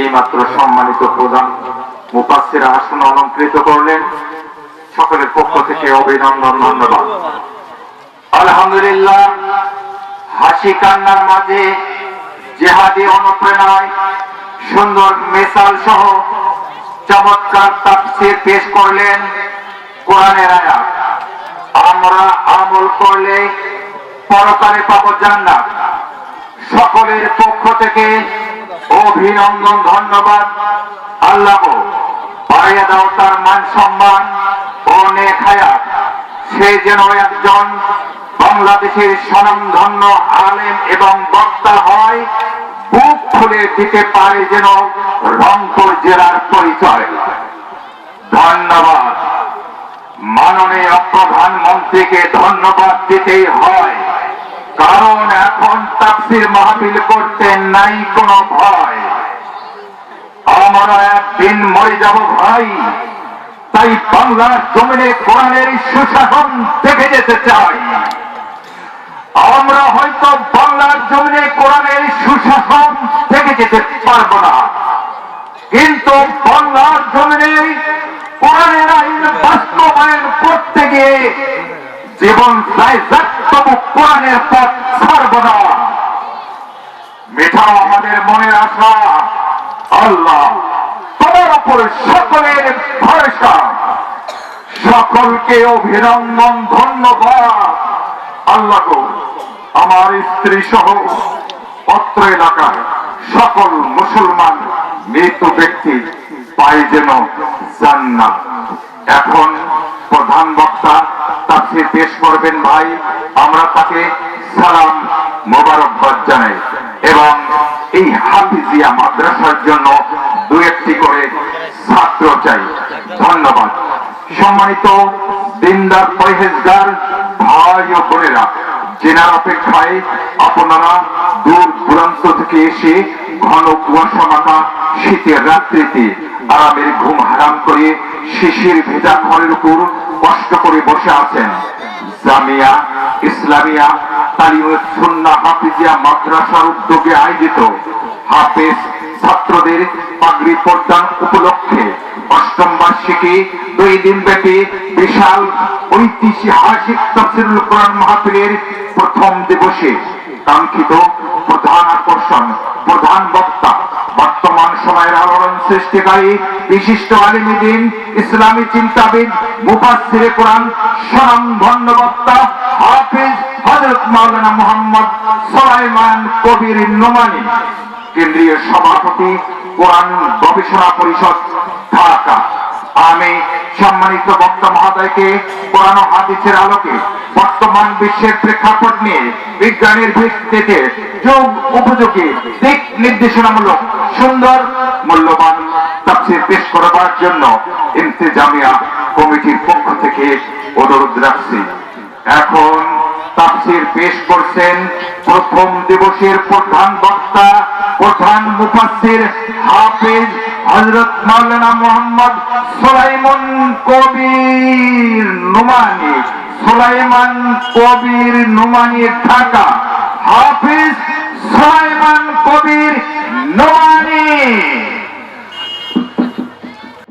এইমাত্র সম্মানিত প্রধান মুফাসসির আসন অলংকৃত করলেন। সকলের পক্ষ থেকে অভিনন্দন, ধন্যবাদ। আলহামদুলিল্লাহ, হাসি কান্নার মাঝে জিহাদি অনুপ্রেরণায় সুন্দর মিসাল সহ চমৎকার তাফসীর পেশ করলেন কোরআনের আয়াত। আমরা আমল করলে পরকালে পাবো জান্নাত। সকলের পক্ষ থেকে অভিনন্দন, ধন্যবাদ। আল্লাহ বাড়িয়ে দাও তার মান সম্মান ও নেক হায়াত। সে যেন একজন বাংলাদেশের স্বনামধন্য আলেম এবং বক্তা হয়, বুক খুলে দিতে পারে যেন রংপুর জেলার পরিচয়। ধন্যবাদ। মাননীয় প্রধানমন্ত্রীকে ধন্যবাদ দিতেই হয়, কারণ এখন তাফসীর মাহফিল করতে নাই কোনো ভয়। আমরা একদিন মরে যাব ভাই, তাই বাংলার জমিনে কোরআনের সুশাসন দেখে যেতে চাই। আমরা হয়তো বাংলার জমিনে কোরআনের সুশাসন দেখে যেতে পারবো না, কিন্তু বাংলার জমিনে কোরআনের আইন বাস্তবায়ন করতে গিয়ে জীবন যায় যাক, তবু কোরআনের পথ ছাড়ব না। মেটাও আমাদের মনের আশা, আল্লাহ তোমার উপর সকলের ভরসা। সকলকে অভিনন্দন, ধন্যবাদ। আল্লাহ গো, আমার স্ত্রী সহ অত্র এলাকার সকল মুসলমান মৃত ব্যক্তি পায় যেন জান্নাত। এখন প্রধান বক্তা তাফসীর পেশ করবেন ভাই, আমরা তাকে সালাম মোবারকবাদ জানাই এবং এই হাফিজিয়া মাদ্রাসার জন্য দু একটি করে ছাত্র চাই। ধন্যবাদ। সম্মানিত দিনদার পরহেজগার ভাই ও বোনেরা, জেনার অপেক্ষায় আপনারা দূর দূরান্ত থেকে এসে ঘন কুয়াশা মাখা শীতের রাত্রিতে আরামের ঘুম হারাম করে শিশির ভেজা ঘরের উপর কষ্ট করে বসে আছেন। জামিয়া ইসলামিয়া তালিমুস সুন্নাহ হাফিজিয়া মাদ্রাসার উদ্যোগে আয়োজিত হাফেজ ছাত্রদের পাগড়ি প্রদান উপলক্ষে অষ্টম বার্ষিকী 2 দিন ব্যাপী বিশাল ঐতিহাসিক তাফসীরুল কোরআন মাহফিলের প্রথম দিবসে কাঙ্ক্ষিত প্রধান আকর্ষণ, প্রধান বক্তা, বর্তমান সময়ের আলোড়ন সৃষ্টিকারী বিশিষ্ট আলেমে দ্বীন, ইসলামী চিন্তাবিদ, মুফাসসিরে কোরআন, স্বনামধন্য বক্তা হাফেজ হযরত মাওলানা মুহাম্মদ সুলাইমান কবির নোমানী, কেন্দ্রীয় সভাপতি, কোরআন গবেষণা পরিষদ, ঢাকা। আমি সম্মানিত বক্তা মহোদয়কে কোরআন ও হাদিসের আলোকে বর্তমান বিশ্বের প্রেক্ষাপট নিয়ে বিজ্ঞানের ভিত্তিতে যুগ উপযোগী দিক নির্দেশনামূলক সুন্দর মূল্যবান তাফসীর পেশ করার জন্য ইন্তেজামিয়া কমিটির পক্ষ থেকে অনুরোধ রাখছি। এখন তাফসীর পেশ করছেন প্রথম দিবসের প্রধান বক্তা, প্রধান মুফাসসির হাফেজ হযরত মাওলানা মুহাম্মদ সুলাইমান কবির নোমানী, সুলাইমান কবির নোমানী, ঢাকা। হাফেজ সুলাইমান কবির নোমানী।